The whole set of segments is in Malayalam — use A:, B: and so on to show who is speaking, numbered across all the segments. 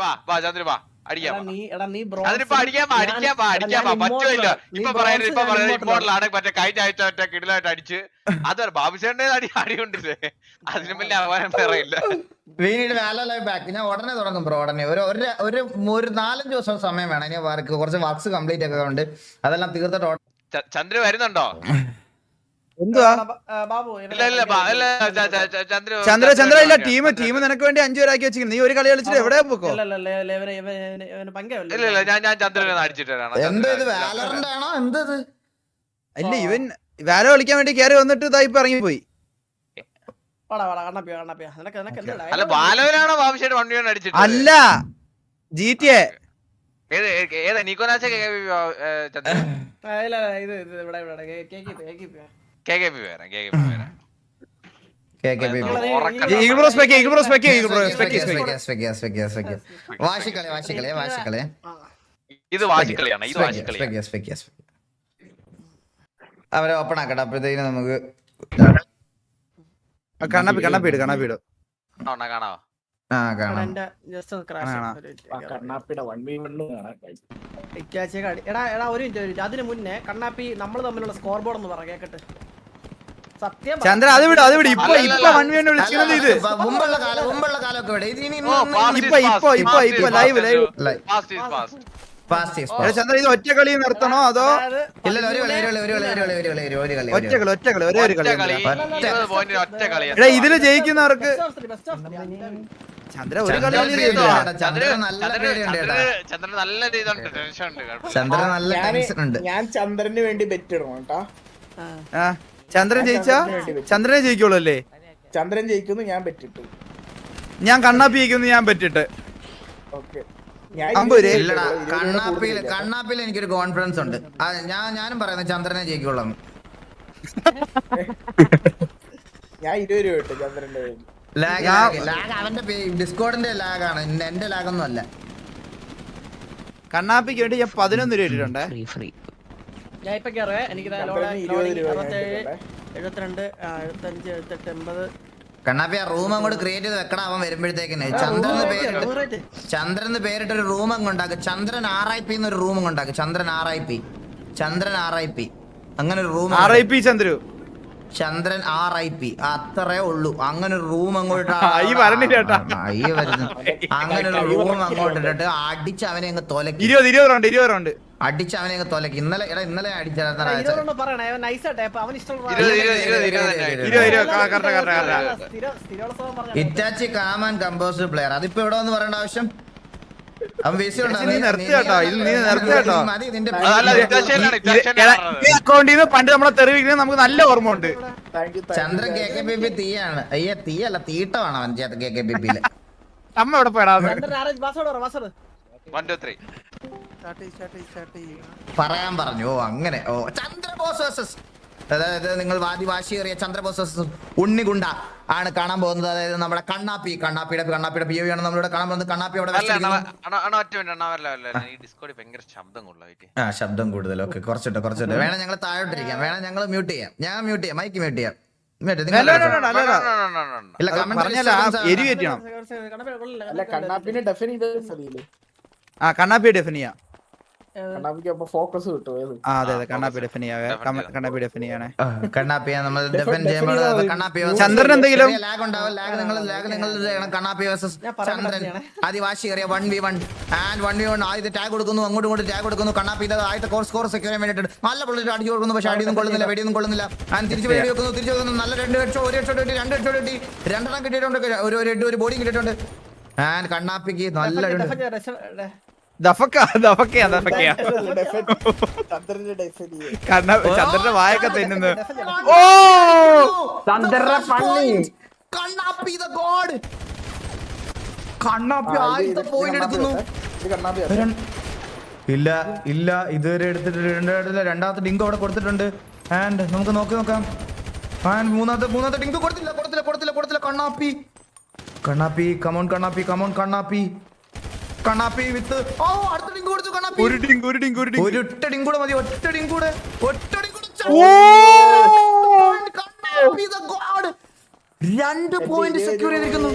A: വാ വാ ചന്ദ്ര വാ അടിക്കാൻ പറ്റുമല്ലോ. ഇപ്പൊ പറയുന്നത് ഇമ്പോർട്ടലാണ് മറ്റേ കഴിഞ്ഞ ആഴ്ച മറ്റേ കിടിലായിട്ട് അടിച്ച് അത് ബാബുചേട്ടന്റെ അടി കൊണ്ടില്ലേ അതിനും വലിയ ആഹ്വാനം വേറെ ഇല്ല.
B: ഞാൻ ഉടനെ തുടങ്ങും ബ്രോ. ഉടനെ ഒരു 4-5 ദിവസം സമയം വേണം. ഇനി കുറച്ച് വർക്ക്സ് കംപ്ലീറ്റ് ഒക്കെ ഉണ്ട്. അതെല്ലാം തീർത്തിട്ട്
A: ചന്ദ്ര വരുന്നുണ്ടോ?
C: എന്തുവാ ചന്ദ്ര ഇല്ല. ടീം നിനക്ക് വേണ്ടി 5 പേരാക്കി വെച്ചിരിക്കുന്നു. നീ ഒരു കളി കളിച്ചിട്ട് എവിടെ പോക്കോ?
A: ഇല്ല ഞാൻ ചന്ദ്രനെ അടിച്ചിട്ടാണ്.
C: ഇല്ല ഇവൻ വാല കളിക്കാൻ വേണ്ടി കയറി വന്നിട്ട് ഇതായി ഇറങ്ങിപ്പോയി.
A: അല്ല ബാലവനാണോ ബാബുശേട്ട് 1v1 അടിച്ചിട്ട്?
C: അല്ല GTA.
A: ഏതാ നിക്കോനാച്ച KKP വേറെ ഇത് വാശിക്കളിയാണ്.
B: അവരെ ഓപ്പൺ ആക്കട്ടെ. അപ്പോഴത്തേക്കും നമുക്ക്
C: കണ്ണാപ്പിട്
A: കാണാവോ?
D: അതിന് മുന്നേ കണ്ണാപ്പി നമ്മള് തമ്മിലുള്ള സ്കോർ ബോർഡ് ഒന്ന് പറ കേക്കട്ടെ. സത്യം
C: ചന്ദ്ര അത് വിട് ഇപ്പൊ 1v1 വിളിക്കുന്നത്. ഇത്
B: മുമ്പുള്ള കാലമൊക്കെ
C: ഇപ്പൊ ലൈവ് ചന്ദ്ര ഇത് ഒറ്റ കളി നിർത്തണോ അതോ
A: ഒറ്റ കളി?
C: ഇതില് ജയിക്കുന്നവർക്ക് ചന്ദ്ര ഒരു കളി
A: ചന്ദ്രൻ നല്ല
B: ടെൻഷൻ.
E: ഞാൻ ചന്ദ്രന് വേണ്ടി ബെറ്റ് ഇടണം കേട്ടാ.
C: ചന്ദ്രൻ ജയിച്ചാ ചന്ദ്രനെ ജയിക്കുള്ളൂ അല്ലേ?
E: ചന്ദ്രൻ ജയിക്കുന്നു ഞാൻ ബെറ്റിട്ടു.
C: ഞാൻ കണ്ണാപ്പി ജയിക്കുന്നു ഞാൻ ബെറ്റിട്ട്.
B: കണ്ണാപ്പിൽ എനിക്കൊരു കോൺഫിഡൻസ് ഉണ്ട്. ഞാനും പറയുന്നത് ചന്ദ്രനെ ജയിക്കുള്ളൂ.
E: ഞാൻ 20 രൂപ ഇട്ടു ചന്ദ്രന്റെ പേര്.
B: അവന്റെ ഡിസ്കോഡിന്റെ ലാഗാണ്, എന്റെ ലാഗൊന്നും അല്ല.
C: കണ്ണാപ്പിക്ക് വേണ്ടി ഞാൻ 11 രൂപ ഇട്ടിട്ടുണ്ട്.
D: ഞാൻ ഇപ്പൊ കേറുവേ. എനിക്ക് 72 75 78 80.
B: കണ്ണാപ്പി ആ റൂം അങ്ങോട്ട് ക്രിയേറ്റ് ചെയ്ത് വെക്കണം. അവൻ വരുമ്പോഴത്തേക്കിന് ചന്ദ്രൻ പേരിട്ടൊരു റൂം അങ്ങ് ഉണ്ടാക്കും. ചന്ദ്രൻ RIP എന്നൊരു റൂം അങ്ങ് ഉണ്ടാക്കും. ചന്ദ്രൻ RIP അങ്ങനെ ഒരു റൂം.
C: RIP
B: ചന്ദ്രൻ RIP അത്രേ ഉള്ളൂ. അങ്ങനെ ഒരു റൂം അങ്ങോട്ട് അങ്ങനെ ഒരു റൂം അങ്ങോട്ട് ഇട്ടിട്ട് അടിച്ച് അവനെ അങ്ങ് തൊലക്കി.
C: 20 റൗണ്ട്
B: അടിച്ച് അവനെ അങ്ങ് തൊലക്കി. ഇന്നലെ Itachi calm and composed player. അതിപ്പോ എവിടെ വന്ന് പറയേണ്ട ആവശ്യം?
C: പണ്ട് നമ്മളെ തെറിവിക്കുന്നത് നമുക്ക് നല്ല ഓർമ്മ ഉണ്ട്.
B: ചന്ദ്രൻ KKPP തീയാണ്. തീയല്ല തീട്ടമാണ് അവൻ KKPPയില്.
C: അമ്മ എവിടെ പോയടാ?
B: പറയാൻ പറഞ്ഞു. അങ്ങനെ ചന്ദ്ര ബോസ് അതായത് നിങ്ങൾ വാശിയേറിയ ചന്ദ്രബോസ് ഉണ്ണിഗുണ്ട ആണ് കാണാൻ പോകുന്നത്. അതായത് നമ്മുടെ കണ്ണാപ്പിയുടെ POV ആണ് നമ്മളിവിടെ കാണാൻ പോകുന്നത്. കണ്ണാപ്പി അവിടെ ശബ്ദം കൂടുതൽ. ഓക്കെ കുറച്ചിട്ട് വേണം ഞങ്ങൾ താഴോട്ടിരിക്കാം. വേണം ഞങ്ങൾ മ്യൂട്ട് ചെയ്യാം. ഞാൻ മ്യൂട്ട് ചെയ്യാം. മൈക്ക് മ്യൂട്ട് ചെയ്യാം.
E: കണ്ണാപ്പിനെ ഡെഫിൻ ചെയ്ത്
C: കണ്ണാപ്പി ഡെഫിനിയ
E: ഫോക്കസ് കിട്ടും.
C: ചന്ദ്രൻ എന്തെങ്കിലും
B: ആദിവാസിയേറിയ 1v1 ആദ്യത്തെ ടാഗ് കൊടുക്കുന്നു. അങ്ങോട്ടും ടാഗ് കൊടുക്കുന്നു. കണ്ണാപ്പി ആദ്യത്തെ സ്കോർ സെക്യൂർ ചെയ്യാൻ വേണ്ടിട്ട് നല്ല പുള്ളിട്ട് അടിച്ചു കൊടുക്കുന്നു. പക്ഷെ അടിയൊന്നും കൊള്ളുന്നില്ല, വെടിയൊന്നും കൊള്ളുന്നില്ല. തിരിച്ചു വെക്കുന്നു. നല്ല 2 ഹെഡ്ഷോട്ട്, 1 ഹെഡ്ഷോട്ട് കിട്ടി, 2 ഹെഡ്ഷോട്ട് കിട്ടി, 2 കിട്ടിയിട്ടുണ്ട്. ഒരു ബോഡി കിട്ടിയിട്ടുണ്ട്. കണ്ണാപ്പിക്ക് നല്ല
C: ചന്ദ്രന്റെ വായൊക്കെ തിന്നുന്നു.
B: കണ്ണാപ്പി ആദ്യത്തെ പോയിന്റ് എടുക്കുന്നു. ഇല്ല ഇതുവരെ എടുത്തിട്ട് രണ്ടാമത്തെ ഡിങ്ക് അവിടെ കൊടുത്തിട്ടുണ്ട്. ആൻഡ് നമുക്ക് നോക്കാം. ആൻഡ് മൂന്നാമത്തെ ഡിങ്ക് കൊടുത്തില്ല. കണ്ണാപ്പി കമോൺ കണ്ണാപ്പി വിത്ത് അടുത്ത ഡിങ്ക് കൊടുത്തു. കണ്ണാപ്പി ഒറ്റ ഡിങ്ക് കൂടെ മതി. ഒറ്റ ഡിങ്ക് കൂടെ. കണ്ണാപ്പി ദ ഗോഡ് 2 പോയിന്റ് സെക്യൂർ ചെയ്തിരിക്കുന്നു.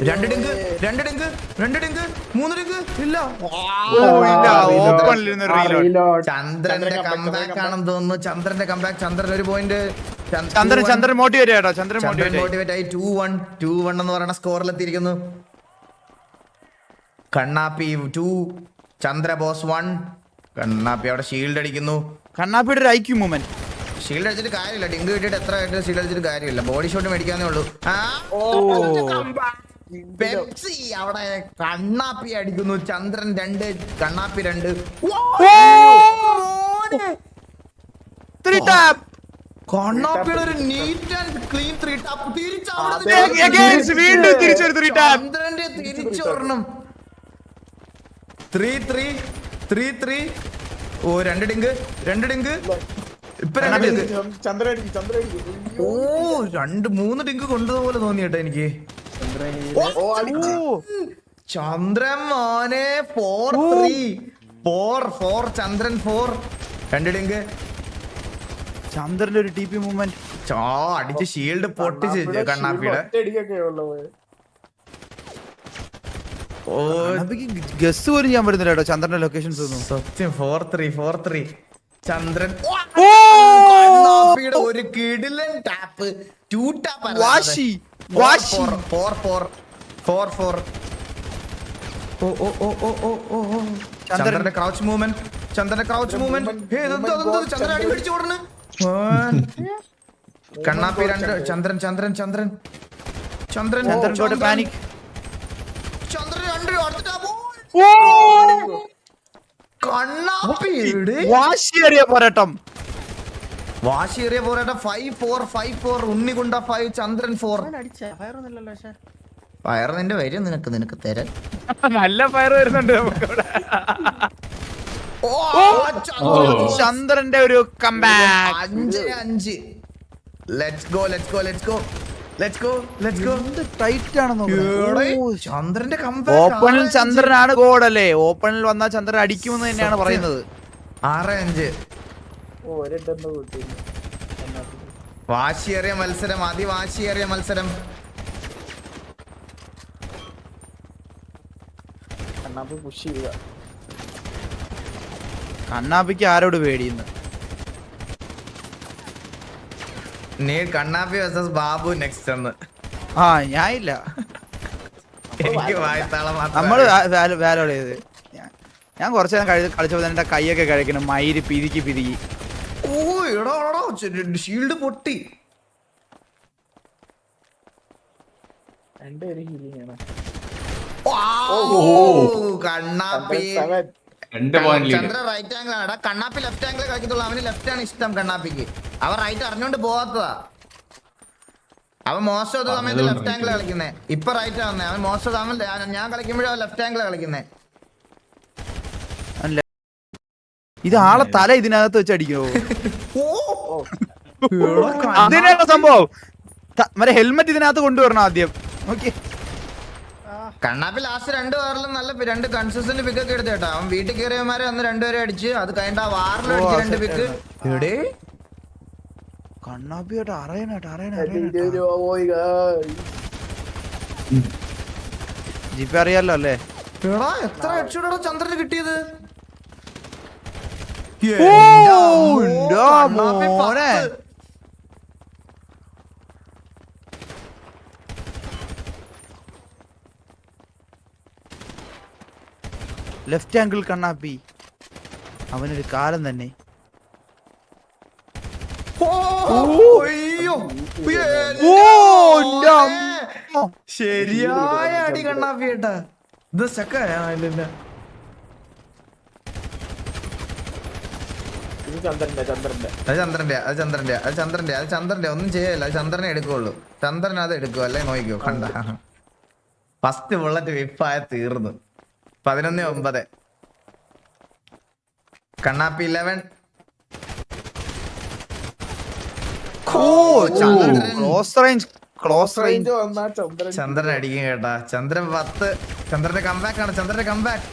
B: രണ്ട് ഡിങ്ക് രണ്ട് ഡിങ്ക് രണ്ട് ഡിങ്ക് മൂന്ന് ഡിങ്ക് ഇല്ല
C: ഓപ്പണിലിരുന്ന് റീലോഡ്.
B: ചന്ദ്രന്റെ കംബാക്ക് ആണെന്ന് തോന്നുന്നു. ചന്ദ്രന്റെ കംബാക്ക്. ചന്ദ്രൻ ഒരു പോയിന്റ്.
C: ചന്ദ്രൻ മോട്ടിവേറ്റ് കേട്ടോ. ചന്ദ്രൻ
B: മോട്ടിവേറ്റ് ആയി 2-1 എന്ന് പറയുന്ന സ്കോറിലെത്തിയിരിക്കുന്നു. കണ്ണാപ്പി 2, ചന്ദ്രബോസ് 1. കണ്ണാപ്പി അവിടെ ഷീൽഡ് അടിക്കുന്നു.
C: കണ്ണാപ്പിയുടെ ഒരു ഐക്യു മൂവ്മെന്റ്.
B: ഷീൽഡ് അടിച്ചിട്ട് കാര്യമില്ല. ഡിങ്ക് കിട്ടിയിട്ട് എത്ര ഷീൽഡ് അടിച്ചിട്ട് കാര്യമില്ല. ബോഡി ഷോട്ട് മേടിക്കാന്നേ ഉള്ളൂ. പെപ്സി അവിടെ കണ്ണാപ്പി അടിക്കുന്നു. ചന്ദ്രൻ 2, കണ്ണാപ്പി 2. കണ്ണാപ്പിയുടെ ഒരു നീറ്റ് ആൻഡ് ക്ലീൻ 3 ടാപ്പ്. ചന്ദ്രന്റെ തിരിച്ചൊരെണ്ണം. 3-3. ഓ 2 ഡിങ്ക് ഇപ്പൊ 2 ഡിങ്ക്. ഓ 2-3 ഡിങ്ക് കൊണ്ടതുപോലെ തോന്നി കേട്ടോ എനിക്ക്. ചന്ദ്രൻ മോനെ 4-3. ചന്ദ്രൻ 4. 2 ഡിങ്ക്.
C: ചന്ദ്രന്റെ ഒരു ടി പി മൂവ്മെന്റ്.
B: അടിച്ച് ഷീൽഡ് പൊട്ടിച്ച് കണ്ണാപ്പിയുടെ.
C: ഗസ് പോലും ചെയ്യാൻ പറ്റുന്നില്ല കേട്ടോ ചന്ദ്രന്റെ ലൊക്കേഷൻസ് ഒന്നും.
B: സത്യം 4-3. ചന്ദ്രൻ കണ്ണാപ്പിയുടെ ഒരു കിടിലൻ ടാപ്പ്. 2 ടാപ്പ്.
C: വാശി
B: 4-4. ഓ ചന്ദ്രന്റെ ക്രൗച്ച് മൂവ്മെന്റ്. ചന്ദ്രൻ അടി പിടിച്ചു ഓടുന്നു. കണ്ണാപ്പി 2. ചന്ദ്രൻ
C: പാനിക്.
B: ചന്ദ്രൻ 2. അടുത്ത ടാപ്പ്. കണ്ണാപ്പിയുടെ
C: വാശിയേറിയ പോരാട്ടം.
B: 5-4. ഉണ്ണികുണ്ട 5, ചന്ദ്രൻ 4.
D: ഫയറൊന്നുമില്ലല്ലോ പക്ഷേ.
B: ഫയർ നിന്റെ വരും നിനക്ക് തരാൻ.
C: നല്ല ഫയർ വരുന്നുണ്ട് നമുക്കവിടെ. ചന്ദ്രന്റെ ഒരു കംബാക്ക്.
B: 5-5. Let's go.
C: ടൈറ്റ് ആണെന്നോ
B: ചന്ദ്രന്റെ
C: ഓപ്പണിൽ ചന്ദ്രനാണ് ഗോഡ് അല്ലേ? ഓപ്പണിൽ വന്നാൽ ചന്ദ്രൻ അടിക്കുമെന്ന് തന്നെയാണ് പറയുന്നത്.
B: 6-5. വാശിയേറിയ മത്സരം. അതിവാശിയേറിയ മത്സരം.
C: കണ്ണാപ്പിക്ക് ആരോട് പേടിയുന്നു?
B: കണ്ണാപ്പി വേഴ്സസ് ബാബു നെക്സ്റ്റ് എന്ന്.
C: ഞാനില്ല.
B: എനിക്ക് വായത്താളം
C: നമ്മള് വാലോട് ചെയ്ത് ഞാൻ കുറച്ചു നേരം കളിച്ചപ്പോ എന്റെ കൈയൊക്കെ കഴിക്കണം. മയിര് പിരിക്കി.
B: ഓ എടോ ഷീൽഡ് പൊട്ടി. കണ്ണാപ്പി ചന്ദ്ര റൈറ്റ് ആംഗിൾ ആണ്. കണ്ണാപ്പി ലെഫ്റ്റ് ആംഗിൾ കളിക്കത്തുള്ളൂ. അവന് ലെഫ്റ്റ് ആണ് ഇഷ്ടം. കണ്ണാപ്പിക്ക് അവൻ റൈറ്റ് അറിഞ്ഞോണ്ട് പോവാത്തതാ. അവൻ മോസ്റ്റ് ഓഫ് ദ സമയത്ത് ലെഫ്റ്റ് ആംഗിൾ കളിക്കുന്നേ. ഇപ്പൊ റൈറ്റ് ആവുന്നേ. അവൻ മോസ്റ്റ് ഓഫ് ഞാൻ കളിക്കുമ്പോഴും അവൻ ലെഫ്റ്റ് ആംഗിൾ കളിക്കുന്നേ.
C: ഇത് ആളെ തല ഇതിനകത്ത് വെച്ച് അടിക്കോ? അതിനാണ് സംഭവം. മറ്റേ ഹെൽമെറ്റ് ഇതിനകത്ത് കൊണ്ടുവരണം ആദ്യം. ഓക്കെ.
B: കണ്ണാപ്പി ലാസ്റ്റ് 2 പേരിലും നല്ല 2 കൺസിസ്റ്റന്റ് പിക്ക് ഒക്കെ എടുത്തേട്ടാ. അവൻ വീട്ടിൽ കയറിയമാരെ അന്ന് 2 പേരെ അടിച്ച്. അത് കഴിഞ്ഞ വാറിൽ അടിച്ച് 2 പിക്ക്. എവിടെ
C: കണ്ണാപ്പിയോട്ട് ജിപി അറിയാലോ അല്ലേ?
B: എത്ര ഹെഡ്ഷോട്ടാണ് ചന്ദ്രന് കിട്ടിയത്?
C: ലെഫ്റ്റ് ആംഗിൾ കണ്ണാപ്പി അവനൊരു കാലം തന്നെ.
B: ശരിയായ അടി കണ്ണാപ്പി കേട്ടാ. ഇത് ചക്കല്ല. ചന്ദ്രന്റെ ഒന്നും ചെയ്യല്ല. ചന്ദ്രനെ എടുക്കുള്ളൂ. ചന്ദ്രൻ അത് എടുക്കും. അല്ലെ നോക്കിക്കോ. കണ്ട ഫസ്റ്റ് ബുള്ളറ്റ് വിപ്പായ തീർന്നു. 11-9. കണ്ണാപ്പി 11. ചന്ദ്രൻ അടിക്കും കേട്ടാ. ചന്ദ്രൻ 10. ചന്ദ്രന്റെ കംബാക്ക് ആണ്. ചന്ദ്രന്റെ കംബാക്ക്.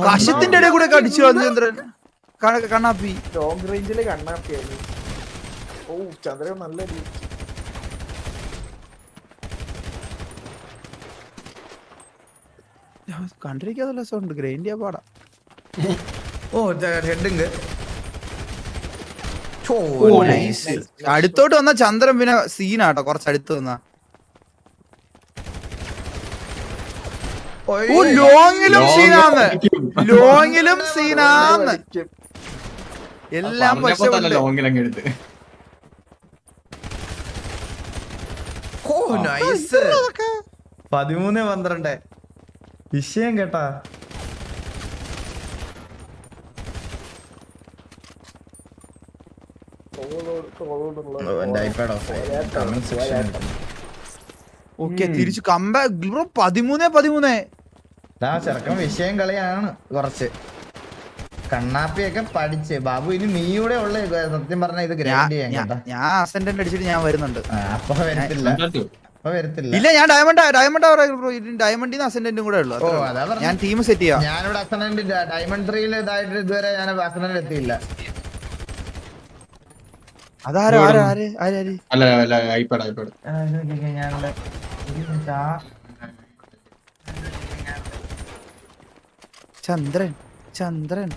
C: കശത്തിന്റെ ഇടയിൽ കൂടെ അടിച്ചു കളഞ്ഞു ചന്ദ്രൻ. കണ്ണാപ്പി
E: ലോങ് റേഞ്ചില് കണ്ണാപ്പിയായി. ഓ ചന്ദ്രൻ നല്ല
C: കണ്ടിരിക്കാതുള്ള സൗണ്ട് ഗ്രൈൻഡ് ചെയ്യാൻ പാടാ.
B: ഓ ഹെഡിങ്.
C: അടുത്തോട്ട് വന്ന ചന്ദ്രൻ പിന്നെ സീനാട്ടോ, കുറച്ച് അടുത്ത് വന്ന ലോങ്ങിലും സീനാന്ന്, ലോങ്ങിലും സീനാന്ന് എല്ലാം. പക്ഷെ
F: ലോങ്ങിലങ്ങ് എടുത്ത്
B: ഓ നൈസ്. 13-12 വിഷയം കേട്ടാ.
C: ഓക്കെ തിരിച്ചു കമ്പാക്ക് ബ്രോ. 13-13
B: ചെറുക്കൻ വിഷയം കളിയാണ് കുറച്ച്. കണ്ണാപ്പിയൊക്കെ പഠിച്ച് ബാബു. ഇനി നീ കൂടെ ഉള്ള സത്യം പറഞ്ഞ ഇത് ഗ്രൈൻഡ് ചെയ്യാൻ കേട്ടാ.
C: ഞാൻ അസെൻഡന്റ് അടിച്ചിട്ട് ഞാൻ വരുന്നുണ്ട്.
B: അപ്പൊ വരത്തില്ല, അപ്പൊ വരത്തില്ല.
C: ഇല്ല ഞാൻ ഡയമണ്ട് ബ്രോ. ഡയമണ്ടിന്ന് അസെൻഡന്റും കൂടെ ഉള്ളു.
B: ഓ അതാ പറഞ്ഞെ.
C: ഞാൻ ടീം സെറ്റ് ചെയ്യാം.
B: ഞാനിവിടെ അസനന്റ് ഡയമണ്ട് 3 ഇതായിട്ട് ഇതുവരെ ഞാൻ അസനന്റ് എത്തിയില്ല.
C: അതാരോ ആര്
F: അല്ല അല്ല ഐപാഡ്
B: ഞാനിവിടെ
C: ചന്ദ്രൻ ചന്ദ്രൻ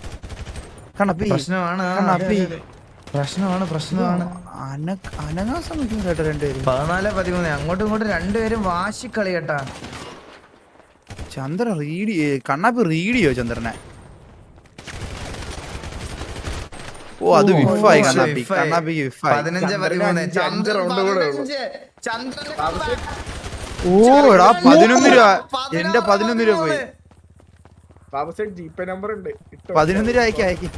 C: കണ്ണപ്പി
B: പ്രശ്നമാണ്.
C: കണ്ണപ്പി
B: പ്രശ്നമാണ്.
C: അനങ്ങാൻ ശ്രമിക്കുന്നു കേട്ടോ രണ്ടുപേരും.
B: 14-13 അങ്ങോട്ടും ഇങ്ങോട്ടും രണ്ടുപേരും വാശിക്കളി കേട്ടാ.
C: ചന്ദ്രൻ കണ്ണാപ്പി റീഡിയോ ചന്ദ്രനെ. ഓ അത് വിഫായി കണ്ണാപ്പി. കണ്ണാപ്പിക്ക് വിഫായി.
B: 15-13
C: ഓ എടാ 11 രൂപ. എന്റെ 11 രൂപ പോയി.
E: ബാബു സൈഡ് ജിപേ നമ്പർ ഉണ്ട്.
C: 11 രൂപ അയക്കി.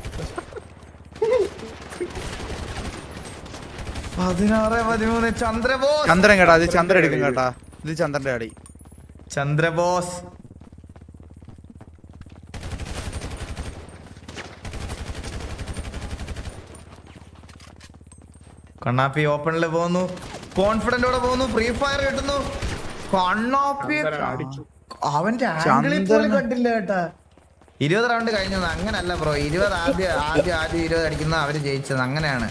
B: 16-13 ചന്ദ്രബോസ്.
C: ചന്ദ്രൻ കേട്ടാ, ഇത് ചന്ദ്രൻ എടുക്കും കേട്ടാ. ഇത് ചന്ദ്രന്റെ അടി.
B: ചന്ദ്രബോസ് കണ്ണാപ്പി ഓപ്പണില് പോകുന്നു, കോൺഫിഡന്റോടെ പോകുന്നു, ഫ്രീ ഫയർ കിട്ടുന്നു. കണ്ണാപ്പി അവന്റെ ആംഗിളിൽ പോലും കണ്ടില്ല കേട്ടാ. 20 റൗണ്ട് കഴിഞ്ഞു. അങ്ങനല്ല ബ്രോ, 20 ആദ്യം 20 അടിക്കുന്ന അവര് ജയിച്ചത്. അങ്ങനെയാണ്.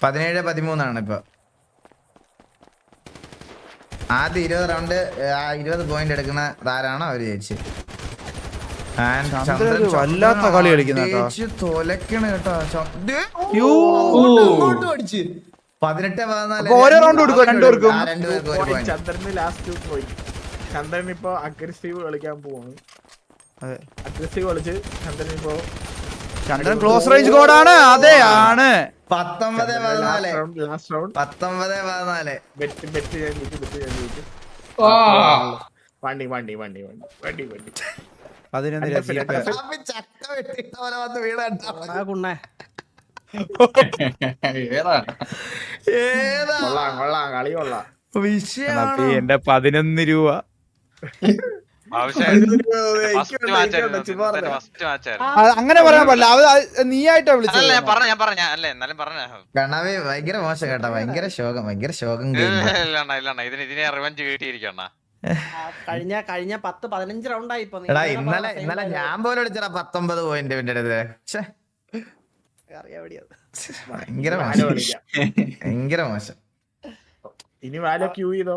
B: 17-13 ഇപ്പൊ. ആദ്യം 20 റൗണ്ട് 20 പോയിന്റ് എടുക്കുന്ന താരാണ് അവര് ജയിച്ചത്.
C: വല്ലാത്ത കളി കളിക്കുന്ന
B: തോലക്കണ കേട്ടോ. 18-14
C: ഓരോ റൗണ്ട് കൊടുക്കും രണ്ടുപേർക്കും.
E: ചന്ദ്രന് ലാസ്റ്റ് പോയി. ചന്ദ്രൻ ഇപ്പൊ അഗ്രസീവ് കളിക്കാൻ പോവാണ്. അഗ്രസീവ് കളിച്ച് ചന്ദ്രൻ ഇപ്പൊ
C: ചന്ദ്രൻ ക്ലോസ് റേഞ്ച് കോഡാണ്. അതെ ആണ്.
B: 19-14
E: ലാസ്റ്റ് റൗണ്ട്
B: 19-14
E: ബെറ്റ് ഞാൻ വണ്ടി
C: 11 രസികട്ടെ.
B: ചക്ക വെട്ടിട്ട പോലെ വന്ന് വീടാ.
D: കുണ്ണേ
B: ഏതാ
E: കൊള്ളാം കളി കൊള്ളാം.
B: വിഷയമാണ്.
C: എന്റെ 11 രൂപ. അങ്ങനെ പറയാൻ പാടില്ല. നീയായിട്ടാ വിളിച്ചത്.
B: കണ്ണാവി ഭയങ്കര മോശം കേട്ടാ. ഭയങ്കര ശോകം
A: ഇതിനെ റിവഞ്ച് കിട്ടിയിരിക്കണ.
D: കഴിഞ്ഞ 10-15 റൗണ്ടായി ഇപ്പൊ.
B: എടാ ഇന്നലെ ഞാൻ പോലും വിളിച്ചടാ 19 പോയിന്റ് ഭയങ്കര മോശം.
E: ഇനി വാല ക്യൂ ചെയ്തോ.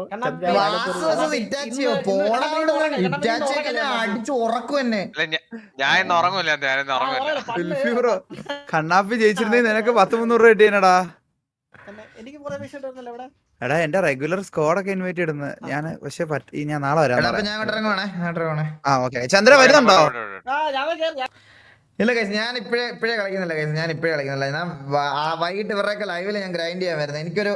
B: അടിച്ചു ഉറക്കും എന്നെ.
A: ഞാൻ ഇന്ന് ഉറങ്ങൂല.
C: കണ്ണാപ്പി ജയിച്ചിരുന്നെങ്കിൽ നിനക്ക് 10-300 രൂപ കിട്ടിയനടാ.
D: എനിക്ക് കുറെ വിഷയം ഉണ്ടായിരുന്നല്ലോ ഇവിടെ.
C: എടാ എന്റെ റെഗുലർ സ്കോഡൊക്കെ ഇൻവൈറ്റ് ഇടുന്നത് ഞാൻ. പക്ഷെ ഞാൻ നാളെ വരാം. ആ ഓക്കെ. ചന്ദ്ര വരുന്നുണ്ടോ?
B: ഇല്ല ഗൈസ്, ഞാൻ ഇപ്പഴേ കളിക്കുന്നില്ല. ഞാൻ വൈകിട്ട് ഇവരുടെയൊക്കെ ലൈവില് ഞാൻ ഗ്രൈൻഡ് ചെയ്യാൻ വരുന്നത്. എനിക്കൊരു